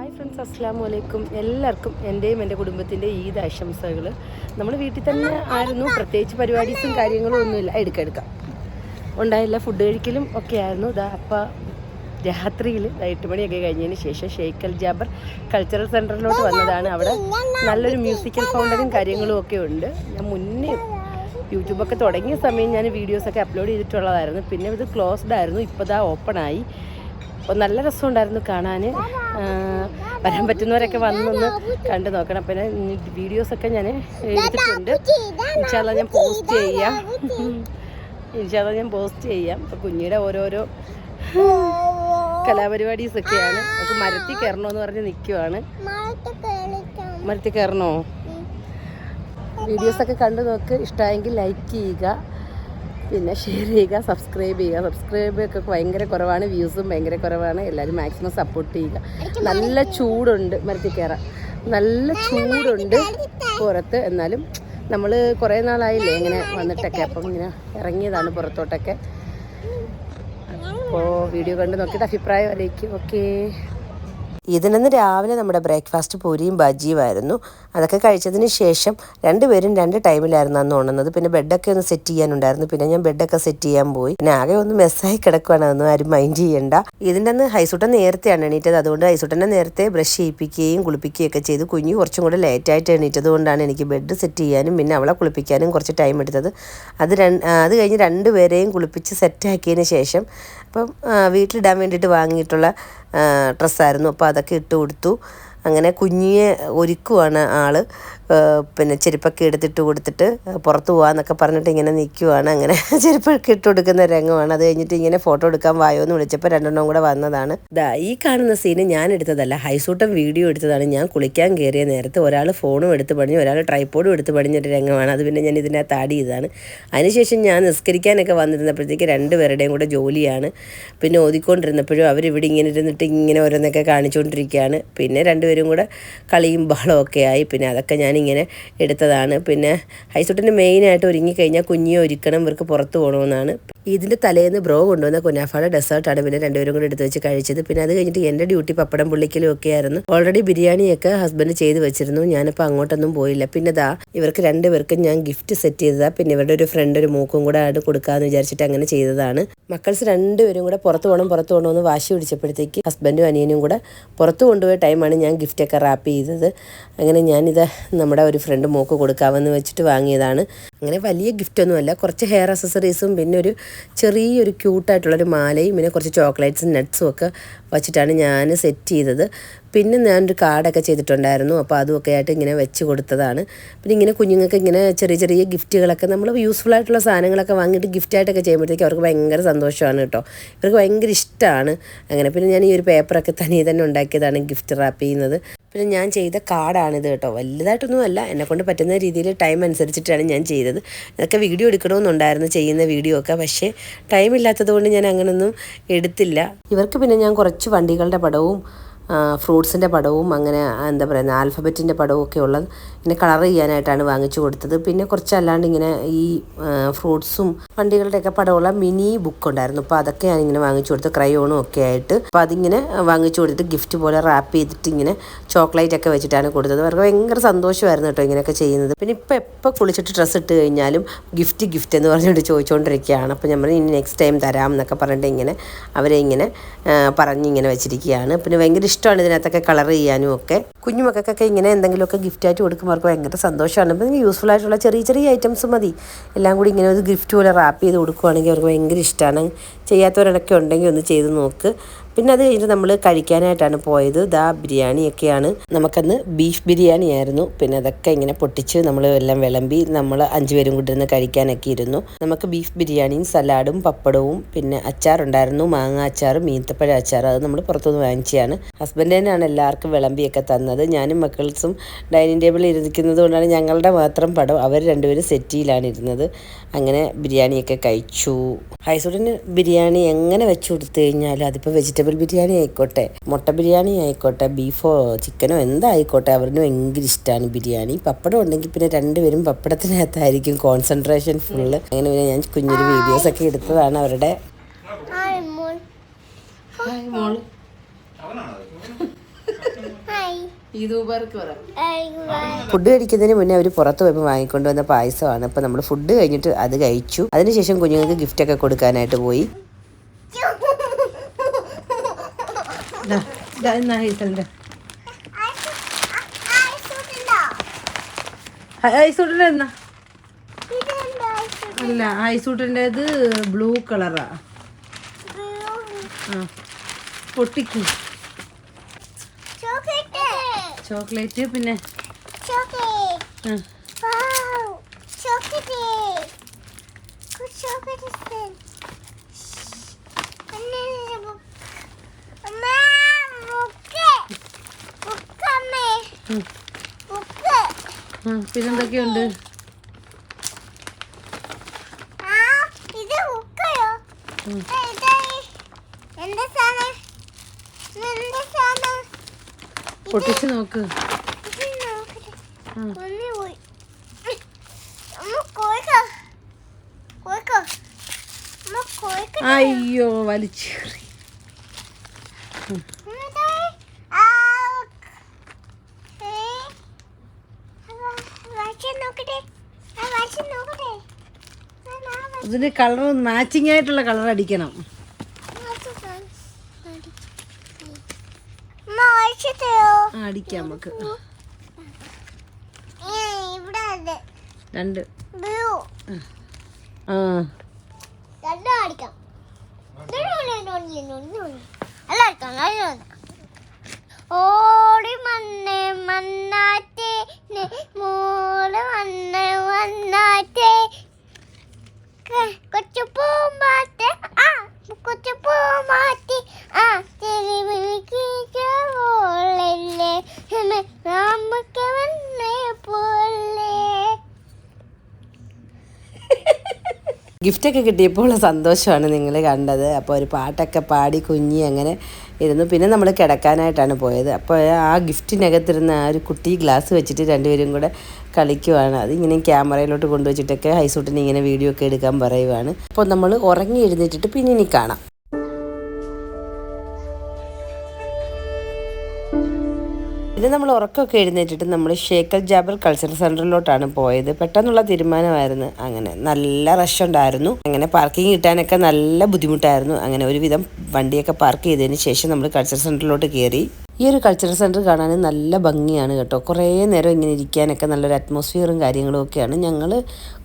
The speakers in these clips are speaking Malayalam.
ഹായ് ഫ്രണ്ട്സ്, അസ്സലാമു അലൈക്കും. എല്ലാവർക്കും എൻ്റെയും എൻ്റെ കുടുംബത്തിൻ്റെ ഈദ് ആശംസകൾ. നമ്മൾ വീട്ടിൽ തന്നെ ആയിരുന്നു, പ്രത്യേകിച്ച് പരിപാടീസും കാര്യങ്ങളും ഒന്നുമില്ല. എടുക്കാം ഉണ്ടായില്ല. ഫുഡ് കഴിക്കലും ഒക്കെ ആയിരുന്നു. അപ്പം രാത്രിയിൽ 8 മണിയൊക്കെ കഴിഞ്ഞതിന് ശേഷം ഷെയ്ഖ് അൽ ജാബർ കൾച്ചറൽ സെൻറ്ററിലോട്ട് വന്നതാണ്. അവിടെ നല്ലൊരു മ്യൂസിക്കൽ ഫൗണ്ടനും കാര്യങ്ങളും ഒക്കെ ഉണ്ട്. ഞാൻ മുന്നേ യൂട്യൂബൊക്കെ തുടങ്ങിയ സമയം ഞാൻ വീഡിയോസൊക്കെ അപ്ലോഡ് ചെയ്തിട്ടുള്ളതായിരുന്നു. പിന്നെ ഇത് ക്ലോസ്ഡ് ആയിരുന്നു, ഇപ്പോൾ ഓപ്പണായി. അപ്പോൾ നല്ല രസമുണ്ടായിരുന്നു കാണാൻ. വരാൻ പറ്റുന്നവരൊക്കെ വന്നൊന്ന് കണ്ടു നോക്കണം. പിന്നെ വീഡിയോസൊക്കെ ഞാൻ എടുത്തിട്ടുണ്ട്. ഇൻഷാല്ലാ ഞാൻ പോസ്റ്റ് ചെയ്യാം. അപ്പോൾ കുഞ്ഞിയുടെ ഓരോരോ കലാപരിപാടീസൊക്കെയാണ്. നമുക്ക് മരത്തിൽ കയറണമെന്ന് പറഞ്ഞ് നിൽക്കുവാണ്. മരത്തിൽ കയറണോ? വീഡിയോസൊക്കെ കണ്ടു നോക്ക്. ഇഷ്ടമായെങ്കിൽ ലൈക്ക് ചെയ്യുക, പിന്നെ ഷെയർ ചെയ്യുക, സബ്സ്ക്രൈബൊക്കെ ഭയങ്കര കുറവാണ്, വ്യൂസും ഭയങ്കര കുറവാണ്. എല്ലാവരും മാക്സിമം സപ്പോർട്ട് ചെയ്യുക. നല്ല ചൂടുണ്ട്, മരത്തിൽ കയറാൻ നല്ല ചൂടുണ്ട് പുറത്ത്. എന്നാലും നമ്മൾ കുറേ നാളായില്ലേ ഇങ്ങനെ വന്നിട്ടൊക്കെ, അപ്പം ഇങ്ങനെ ഇറങ്ങിയതാണ് പുറത്തോട്ടൊക്കെ. അപ്പോൾ വീഡിയോ കണ്ട് നോക്കിയിട്ട് അഭിപ്രായം അറിയിക്കും. ഓക്കേ. ഇതിനന്ന് രാവിലെ നമ്മുടെ ബ്രേക്ക്ഫാസ്റ്റ് പൂരിയും ബജിയുമായിരുന്നു. അതൊക്കെ കഴിച്ചതിന് ശേഷം രണ്ടുപേരും 2 ടൈമിലായിരുന്നു അന്ന് ഉണർന്നത്. പിന്നെ ബെഡൊക്കെ ഒന്ന് സെറ്റ് ചെയ്യാനുണ്ടായിരുന്നു. പിന്നെ ഞാൻ ബെഡൊക്കെ സെറ്റ് ചെയ്യാൻ പോയി. പിന്നെ ആകെ ഒന്ന് മെസ്സായി കിടക്കുവാണ്, അതൊന്നും ആരും മൈൻഡ് ചെയ്യണ്ട. ഇതിൻ്റെ അന്ന് ഹൈസൂട്ടൻ നേരത്തെയാണ് എണീറ്റത്. അതുകൊണ്ട് ഹൈസൂട്ടനെ നേരത്തെ ബ്രഷ് ചെയ്യിപ്പിക്കുകയും കുളിപ്പിക്കുകയൊക്കെ ചെയ്തു. കുഞ്ഞ് കുറച്ചും കൂടെ ലേറ്റായിട്ട് എണീറ്റത് കൊണ്ടാണ് എനിക്ക് ബെഡ് സെറ്റ് ചെയ്യാനും പിന്നെ അവളെ കുളിപ്പിക്കാനും കുറച്ച് ടൈം എടുത്തത്. അത് കഴിഞ്ഞ് 2 പേരെയും കുളിപ്പിച്ച് സെറ്റാക്കിയതിന് ശേഷം അപ്പം വീട്ടിലിടാൻ വേണ്ടിയിട്ട് വാങ്ങിയിട്ടുള്ള ഡ്രസ്സായിരുന്നു. അപ്പോൾ അതൊക്കെ ഇട്ട് കൊടുത്തു. അങ്ങനെ കുഞ്ഞിയെ ഒരുക്കുവാണ് ആള്. പിന്നെ ചെരുപ്പൊക്കെ എടുത്തിട്ട് കൊടുത്തിട്ട് പുറത്ത് പോകാമെന്നൊക്കെ പറഞ്ഞിട്ട് ഇങ്ങനെ നിൽക്കുവാണ്. അങ്ങനെ ചെരുപ്പൊക്കെ ഇട്ട് കൊടുക്കുന്ന രംഗമാണ്. അത് കഴിഞ്ഞിട്ട് ഇങ്ങനെ ഫോട്ടോ എടുക്കാൻ വായോ എന്ന് വിളിച്ചപ്പോൾ 2 കൂടെ വന്നതാണ്. ഈ കാണുന്ന സീന് ഞാൻ എടുത്തതല്ല, ഹൈസൂട്ടൻ വീഡിയോ എടുത്തതാണ്. ഞാൻ കുളിക്കാൻ കയറിയ നേരത്ത് ഒരാൾ ഫോണും എടുത്ത് പണിഞ്ഞു, ഒരാൾ ട്രൈപ്പോഡും എടുത്ത് പണിഞ്ഞൊരു രംഗമാണ്. അത് പിന്നെ ഞാൻ ഇതിനകത്ത് ആഡ് ചെയ്തതാണ്. അതിനുശേഷം ഞാൻ നിസ്കരിക്കാനൊക്കെ വന്നിരുന്നപ്പോഴത്തേക്ക് 2 പേരുടെയും കൂടെ ജോലിയാണ്. പിന്നെ ഓതിക്കൊണ്ടിരുന്നപ്പോഴും അവരിവിടെ ഇങ്ങനെ ഇരുന്നിട്ട് ഇങ്ങനെ ഓരോന്നൊക്കെ കാണിച്ചുകൊണ്ടിരിക്കുകയാണ്. പിന്നെ 2 പേരും കൂടെ കളിയും ബഹളമൊക്കെ ആയി. പിന്നെ അതൊക്കെ ഞാനിങ്ങനെ എടുത്തതാണ്. പിന്നെ ഹൈസൂട്ടിന് മെയിനായിട്ട് ഒരുങ്ങിക്കഴിഞ്ഞാൽ കുഞ്ഞിയെ ഒരുക്കണം, ഇവർക്ക് പുറത്ത് പോകണമെന്നാണ്. ഇതിൻ്റെ തലേന്ന് ബ്രോ കൊണ്ടുവന്ന കുനാഫയുടെ ഡെസേർട്ടാണ് പിന്നെ 2 പേരും കൂടെ എടുത്ത് വെച്ച് കഴിച്ചത്. പിന്നെ അത് കഴിഞ്ഞിട്ട് എൻ്റെ ഡ്യൂട്ടി പപ്പടം പുള്ളിക്കലും ഒക്കെ ആയിരുന്നു. ഓൾറെഡി ബിരിയാണിയൊക്കെ ഹസ്ബൻഡ് ചെയ്ത് വെച്ചിരുന്നു. ഞാനിപ്പോൾ അങ്ങോട്ടൊന്നും പോയില്ല. പിന്നെ ഇവർക്ക് 2 പേർക്കും ഞാൻ ഗിഫ്റ്റ് സെറ്റ് ചെയ്തതാണ്. പിന്നെ ഇവരുടെ ഒരു ഫ്രണ്ട് ഒരു മൂക്കും കൂടെ ആയിട്ട് കൊടുക്കാമെന്ന് വിചാരിച്ചിട്ട് അങ്ങനെ ചെയ്തതാണ്. മക്കൾസ് 2 പേരും കൂടെ പുറത്ത് പോകണമെന്ന് വാശി പിടിച്ചപ്പോഴത്തേക്ക് ഹസ്ബൻഡും അനിയനും കൂടെ പുറത്ത് കൊണ്ടുപോയ ടൈമാണ് ഞാൻ ഗിഫ്റ്റൊക്കെ റാപ്പ് ചെയ്തത്. അങ്ങനെ ഞാനിത് നമ്മുടെ ഒരു ഫ്രണ്ട് മൂക്ക് കൊടുക്കാമെന്ന് വെച്ചിട്ട് വാങ്ങിയതാണ്. അങ്ങനെ വലിയ ഗിഫ്റ്റൊന്നുമല്ല, കുറച്ച് ഹെയർ അക്സസറീസും പിന്നെ ഒരു ചെറിയൊരു ക്യൂട്ടായിട്ടുള്ളൊരു മാലയും പിന്നെ കുറച്ച് ചോക്ലേറ്റ്സും നട്ട്സും ഒക്കെ വച്ചിട്ടാണ് ഞാൻ സെറ്റ് ചെയ്തത്. പിന്നെ ഞാനൊരു കാർഡൊക്കെ ചെയ്തിട്ടുണ്ടായിരുന്നു. അപ്പോൾ അതുമൊക്കെ ആയിട്ട് ഇങ്ങനെ വെച്ച് കൊടുത്തതാണ്. പിന്നെ ഇങ്ങനെ കുഞ്ഞുങ്ങൾക്ക് ഇങ്ങനെ ചെറിയ ഗിഫ്റ്റുകളൊക്കെ നമ്മൾ യൂസ്ഫുൾ ആയിട്ടുള്ള സാധനങ്ങളൊക്കെ വാങ്ങിയിട്ട് ഗിഫ്റ്റായിട്ടൊക്കെ ചെയ്യുമ്പോഴത്തേക്ക് അവർക്ക് ഭയങ്കര സന്തോഷമാണ് കേട്ടോ. ഇവർക്ക് ഭയങ്കര ഇഷ്ടമാണ്. അങ്ങനെ പിന്നെ ഞാൻ ഈ ഒരു പേപ്പറൊക്കെ തന്നെ ഉണ്ടാക്കിയതാണ് ഗിഫ്റ്റ് റാപ്പ് ചെയ്യുന്നത്. പിന്നെ ഞാൻ ചെയ്ത കാർഡാണിത് കേട്ടോ. വലുതായിട്ടൊന്നും അല്ല, എന്നെക്കൊണ്ട് പറ്റുന്ന രീതിയിൽ ടൈം അനുസരിച്ചിട്ടാണ് ഞാൻ ചെയ്തത്. ഇതൊക്കെ വീഡിയോ എടുക്കണമെന്നുണ്ടായിരുന്നു, ചെയ്യുന്ന വീഡിയോ ഒക്കെ. പക്ഷേ ടൈം ഇല്ലാത്തത് കൊണ്ട് ഞാൻ അങ്ങനെയൊന്നും എടുത്തില്ല. ഇവർക്ക് പിന്നെ ഞാൻ കുറച്ച് വണ്ടികളുടെ പടവും ഫ്രൂട്ട്സിൻ്റെ പടവും അങ്ങനെ എന്താ പറയുക ആൽഫബറ്റിൻ്റെ പടവും ഒക്കെ ഉള്ളത് ഇങ്ങനെ കളർ ചെയ്യാനായിട്ടാണ് വാങ്ങിച്ചു കൊടുത്തത്. പിന്നെ കുറച്ചല്ലാണ്ട് ഇങ്ങനെ ഈ ഫ്രൂട്ട്സും വണ്ടികളുടെയൊക്കെ പടമുള്ള മിനി ബുക്ക് ഉണ്ടായിരുന്നു. അപ്പോൾ അതൊക്കെ ഞാനിങ്ങനെ വാങ്ങിച്ചു കൊടുത്തു, ക്രയോണും ഒക്കെ ആയിട്ട്. അപ്പോൾ അതിങ്ങനെ വാങ്ങിച്ചു കൊടുത്തിട്ട് ഗിഫ്റ്റ് പോലെ റാപ്പ് ചെയ്തിട്ട് ഇങ്ങനെ ചോക്ലേറ്റ് ഒക്കെ വെച്ചിട്ടാണ് കൊടുത്തത്. അവർക്ക് ഭയങ്കര സന്തോഷമായിരുന്നു കേട്ടോ ഇങ്ങനെയൊക്കെ ചെയ്യുന്നത്. പിന്നെ എപ്പോൾ കുളിച്ചിട്ട് ഡ്രസ്സ് ഇട്ട് കഴിഞ്ഞാലും ഗിഫ്റ്റ് എന്ന് പറഞ്ഞിട്ട് ചോദിച്ചുകൊണ്ടിരിക്കുകയാണ്. അപ്പോൾ ഞാൻ പറഞ്ഞു ഇനി നെക്സ്റ്റ് ടൈം തരാം എന്നൊക്കെ പറഞ്ഞിട്ട് ഇങ്ങനെ അവരെ ഇങ്ങനെ പറഞ്ഞിങ്ങനെ വെച്ചിരിക്കുകയാണ്. പിന്നെ ഭയങ്കര ഇഷ്ടമാണ് ഇതിനകത്തൊക്കെ കളർ ചെയ്യാനും ഒക്കെ. കുഞ്ഞുമക്കൾക്കൊക്കെ ഇങ്ങനെ എന്തെങ്കിലുമൊക്കെ ഗിഫ്റ്റായിട്ട് കൊടുക്കുമ്പോൾ അവർക്ക് ഭയങ്കര സന്തോഷമാണ്. അപ്പോൾ യൂസ്ഫുൾ ആയിട്ടുള്ള ചെറിയ ഐറ്റംസ് മതി, എല്ലാം കൂടി ഇങ്ങനെ ഒരു ഗിഫ്റ്റ് പോലെ റാപ്പ് ചെയ്ത് കൊടുക്കുകയാണെങ്കിൽ അവർക്ക് ഭയങ്കര ഇഷ്ടമാണ്. ചെയ്യാത്തവരൊക്കെ ഉണ്ടെങ്കിൽ ഒന്ന് ചെയ്ത് നോക്ക്. പിന്നെ അത് കഴിഞ്ഞിട്ട് നമ്മൾ കഴിക്കാനായിട്ടാണ് പോയത്. ബിരിയാണിയൊക്കെയാണ്. നമുക്കന്ന് ബീഫ് ബിരിയാണി ആയിരുന്നു. പിന്നെ അതൊക്കെ ഇങ്ങനെ പൊട്ടിച്ച് നമ്മൾ എല്ലാം വിളമ്പി നമ്മൾ 5 പേരും കൂടി ഇരുന്ന് കഴിക്കാനൊക്കെ ഇരുന്നു. നമുക്ക് ബീഫ് ബിരിയാണിയും സലാഡും പപ്പടവും പിന്നെ അച്ചാറുണ്ടായിരുന്നു, മാങ്ങ അച്ചാറും ഈന്തപ്പഴ അച്ചാറും. അത് നമ്മൾ പുറത്തുനിന്ന് വാങ്ങിച്ചതാണ്. ഹസ്ബൻഡ് തന്നെയാണ് എല്ലാവർക്കും വിളമ്പിയൊക്കെ തന്നത്. ഞാനും മക്കൾസും ഡൈനിങ് ടേബിളിൽ ഇരിക്കുന്നത് കൊണ്ടാണ് ഞങ്ങളുടെ മാത്രം പടം. അവർ 2 പേരും സെറ്റിയിലാണ് ഇരുന്നത്. അങ്ങനെ ബിരിയാണിയൊക്കെ കഴിച്ചു. ഹൈസൂട്ടിന് ബിരിയാണി എങ്ങനെ വെച്ച് കൊടുത്തു കഴിഞ്ഞാൽ അതിപ്പോൾ വെജിറ്റബിൾ ബിരിയാണി ആയിക്കോട്ടെ, മുട്ട ബിരിയാണി ആയിക്കോട്ടെ, ബീഫോ ചിക്കനോ എന്തായിക്കോട്ടെ, അവരിന് ഭയങ്കര ഇഷ്ടമാണ് ബിരിയാണി. പപ്പടം ഉണ്ടെങ്കിൽ പിന്നെ 2 പേരും പപ്പടത്തിനകത്തായിരിക്കും കോൺസെൻട്രേഷൻ ഫുള്ള്. അങ്ങനെ പിന്നെ ഞാൻ കുഞ്ഞൊരു വീഡിയോസൊക്കെ എടുത്തതാണ് അവരുടെ. ഹായ് മോൾ. ഫുഡ് കഴിക്കുന്നതിന് മുന്നേ അവർ പുറത്ത് പോയപ്പോൾ വാങ്ങിക്കൊണ്ട് വന്ന പായസമാണ്. അപ്പോൾ നമ്മൾ ഫുഡ് കഴിഞ്ഞിട്ട് അത് കഴിച്ചു. അതിനുശേഷം കുഞ്ഞുങ്ങൾക്ക് ഗിഫ്റ്റൊക്കെ കൊടുക്കാനായിട്ട് പോയി. അല്ല ഐസൂട്ടിൻ്റെത് ബ്ലൂ കളറാ. പൊട്ടിക്ക് ചോക്ലേറ്റ് പിന്നെ പിന്നെന്തൊക്കെയുണ്ട്? പൊട്ടിച്ച് നോക്ക്. അയ്യോ വലിച്ചേറി. ഇതിന് കളർ മാച്ചിങ് ആയിട്ടുള്ള കളർ അടിക്കണം. അടിക്കാം നമുക്ക്. രണ്ട് ഓടി മണ്ണേ മണ്ണാറ്റേ മോള് മണ്ണേ മണ്ണാറ്റേ കൊച്ചു പൂമ്പാറ്റേ കൊച്ചു പൂമ്പാറ്റേ തെരുവിളിക്കോളല്ലേ നമുക്ക് വന്നേ പോലെ. ഗിഫ്റ്റൊക്കെ കിട്ടിയപ്പോൾ സന്തോഷമാണ് നിങ്ങൾ കണ്ടത്. അപ്പോൾ ഒരു പാട്ടൊക്കെ പാടി കുഞ്ഞി അങ്ങനെ ഇരുന്നു. പിന്നെ നമ്മൾ കിടക്കാനായിട്ടാണ് പോയത്. അപ്പോൾ ആ ഗിഫ്റ്റിനകത്തിരുന്ന ആ ഒരു കുട്ടി ഗ്ലാസ് വെച്ചിട്ട് രണ്ടുപേരും കൂടെ കളിക്കുവാണ്. അതിങ്ങനെ ക്യാമറയിലോട്ട് കൊണ്ടുവച്ചിട്ടൊക്കെ ഹൈസൂട്ടിന് ഇങ്ങനെ വീഡിയോ ഒക്കെ എടുക്കാൻ പറയുവാണ്. അപ്പോൾ നമ്മൾ ഉറങ്ങി എഴുന്നേറ്റിട്ട് പിന്നെ ഇനി കാണാം. പിന്നെ നമ്മൾ ഉറക്കമൊക്കെ എഴുന്നേറ്റിട്ട് നമ്മൾ ഷേഖ് ജാബർ കൾച്ചറൽ സെൻറ്ററിലോട്ടാണ് പോയത്. പെട്ടെന്നുള്ള തീരുമാനമായിരുന്നു. അങ്ങനെ നല്ല റഷ് ഉണ്ടായിരുന്നു. അങ്ങനെ പാർക്കിംഗ് കിട്ടാനൊക്കെ നല്ല ബുദ്ധിമുട്ടായിരുന്നു. അങ്ങനെ ഒരുവിധം വണ്ടിയൊക്കെ പാർക്ക് ചെയ്തതിന് ശേഷം നമ്മൾ കൾച്ചറൽ സെൻറ്ററിലോട്ട് കയറി. ഈ ഒരു കൾച്ചറൽ സെൻറ്റർ കാണാൻ നല്ല ഭംഗിയാണ് കേട്ടോ. കുറേ നേരം ഇങ്ങനെ ഇരിക്കാനൊക്കെ നല്ലൊരു അറ്റ്മോസ്ഫിയറും കാര്യങ്ങളും ഒക്കെയാണ്. ഞങ്ങൾ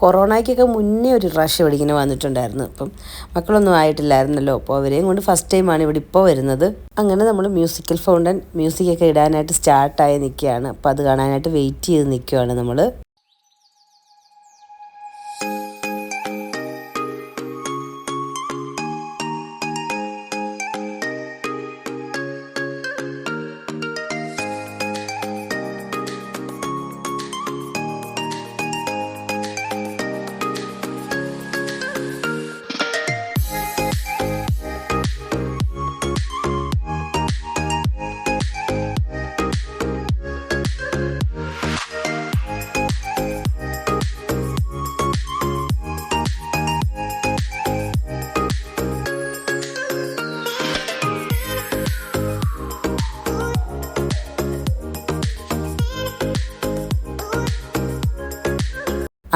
കൊറോണയ്ക്കൊക്കെ മുന്നേ ഒരു പ്രാവശ്യം ഇവിടെ ഇങ്ങനെ വന്നിട്ടുണ്ടായിരുന്നു. അപ്പം മക്കളൊന്നും ആയിട്ടില്ലായിരുന്നല്ലോ. അപ്പോൾ അവരെയും കൊണ്ട് ഫസ്റ്റ് ടൈമാണ് ഇവിടെ ഇപ്പോൾ വരുന്നത്. അങ്ങനെ നമ്മൾ മ്യൂസിക്കൽ ഫൗണ്ടൻ മ്യൂസിക്കൊക്കെ ഇടാനായിട്ട് സ്റ്റാർട്ടായി നിൽക്കുകയാണ്. അപ്പോൾ അത് കാണാനായിട്ട് വെയിറ്റ് ചെയ്ത് നിൽക്കുകയാണ് നമ്മൾ.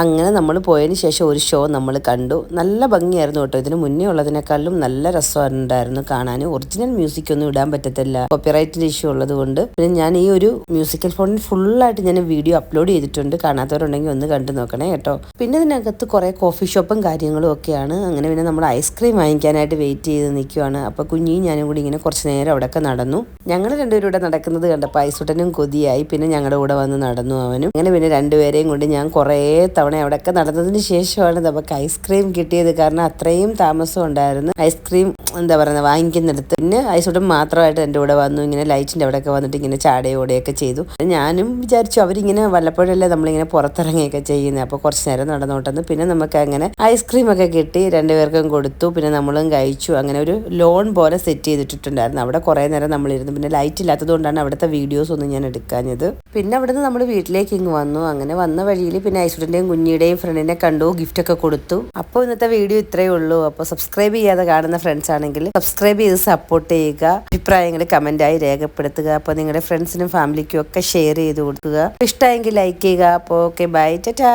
അങ്ങനെ നമ്മൾ പോയതിന് ശേഷം ഒരു ഷോ നമ്മൾ കണ്ടു. നല്ല ഭംഗിയായിരുന്നു കേട്ടോ. ഇതിന് മുന്നേ ഉള്ളതിനേക്കാളും നല്ല രസമുണ്ടായിരുന്നു കാണാൻ. ഒറിജിനൽ മ്യൂസിക് ഒന്നും ഇടാൻ പറ്റത്തില്ല, കോപ്പിറൈറ്റിന്റെ ഇഷ്യൂ ഉള്ളത് കൊണ്ട്. പിന്നെ ഞാൻ ഈ ഒരു മ്യൂസിക്കൽ ഫോണിൽ ഫുള്ളായിട്ട് ഞാൻ വീഡിയോ അപ്ലോഡ് ചെയ്തിട്ടുണ്ട്. കാണാത്തവരുണ്ടെങ്കിൽ ഒന്ന് കണ്ടു നോക്കണേ കേട്ടോ. പിന്നെ ഇതിനകത്ത് കുറേ കോഫി ഷോപ്പും കാര്യങ്ങളും ഒക്കെയാണ്. അങ്ങനെ പിന്നെ നമ്മൾ ഐസ്ക്രീം വാങ്ങിക്കാനായിട്ട് വെയിറ്റ് ചെയ്ത് നിൽക്കുവാണ്. അപ്പോൾ കുഞ്ഞിയും ഞാനും കൂടി ഇങ്ങനെ കുറച്ച് നേരം അവിടെയൊക്കെ നടന്നു. ഞങ്ങൾ രണ്ടുപേരും ഇവിടെ നടക്കുന്നത് കണ്ടപ്പോൾ ഐസുട്ടനും കൊതിയായി. പിന്നെ ഞങ്ങളുടെ കൂടെ വന്ന് നടന്നു അവനും. അങ്ങനെ പിന്നെ രണ്ടുപേരെയും കൊണ്ട് ഞാൻ കുറേ തവണ അവിടെയൊക്കെ നടന്നതിന് ശേഷമാണ് നമുക്ക് ഐസ്ക്രീം കിട്ടിയത്. കാരണം അത്രയും താമസം ഉണ്ടായിരുന്നു ഐസ്ക്രീം എന്താ പറയുന്നത് വാങ്ങിക്കുന്നിടത്ത്. പിന്നെ ഐസുട്ടൻ മാത്രമായിട്ട് എൻ്റെ കൂടെ വന്നു. ഇങ്ങനെ ലൈറ്റിൻ്റെ അവിടെയൊക്കെ വന്നിട്ട് ഇങ്ങനെ ചാടയോടെയൊക്കെ ചെയ്തു. ഞാനും വിചാരിച്ചു അവരിങ്ങനെ വല്ലപ്പോഴല്ലേ നമ്മളിങ്ങനെ പുറത്തിറങ്ങിയൊക്കെ ചെയ്യുന്നത്. അപ്പോൾ കുറച്ച് നേരം നടന്നോട്ടെന്ന്. പിന്നെ നമുക്ക് അങ്ങനെ ഐസ്ക്രീമൊക്കെ കിട്ടി, രണ്ടുപേർക്കും കൊടുത്തു. പിന്നെ നമ്മളും കഴിച്ചു. അങ്ങനെ ഒരു ലോൺ പോലെ സെറ്റ് ചെയ്തിട്ടുണ്ടായിരുന്നു. അവിടെ കുറേ നേരം നമ്മളിരുന്നു. പിന്നെ ലൈറ്റ് ഇല്ലാത്തത് കൊണ്ടാണ് അവിടുത്തെ വീഡിയോസ് ഒന്നും ഞാൻ എടുക്കാഞ്ഞത്. പിന്നെ അവിടുന്ന് നമ്മൾ വീട്ടിലേക്ക് ഇങ്ങ് വന്നു. അങ്ങനെ വന്ന വഴിയിൽ പിന്നെ ഐസുട്ടൻ്റെയും കുഞ്ഞിയുടെയും ഫ്രണ്ടിനെ കണ്ടു, ഗിഫ്റ്റൊക്കെ കൊടുത്തു. അപ്പോൾ ഇന്നത്തെ വീഡിയോ ഇത്രയേ ഉള്ളൂ. അപ്പോൾ സബ്സ്ക്രൈബ് ചെയ്യാതെ കാണുന്ന ഫ്രണ്ട്സാണ് ഇഷ്ടമാണെങ്കിൽ സബ്സ്ക്രൈബ് ചെയ്ത് സപ്പോർട്ട് ചെയ്യുക. അഭിപ്രായങ്ങൾ കമന്റായി രേഖപ്പെടുത്തുക. അപ്പോൾ നിങ്ങളുടെ ഫ്രണ്ട്സിനും ഫാമിലിക്കും ഒക്കെ ഷെയർ ചെയ്ത് കൊടുക്കുക. ഇഷ്ടമായെങ്കിൽ ലൈക്ക് ചെയ്യുക. അപ്പോൾ ഓക്കെ, ബൈ, ടാറ്റാ.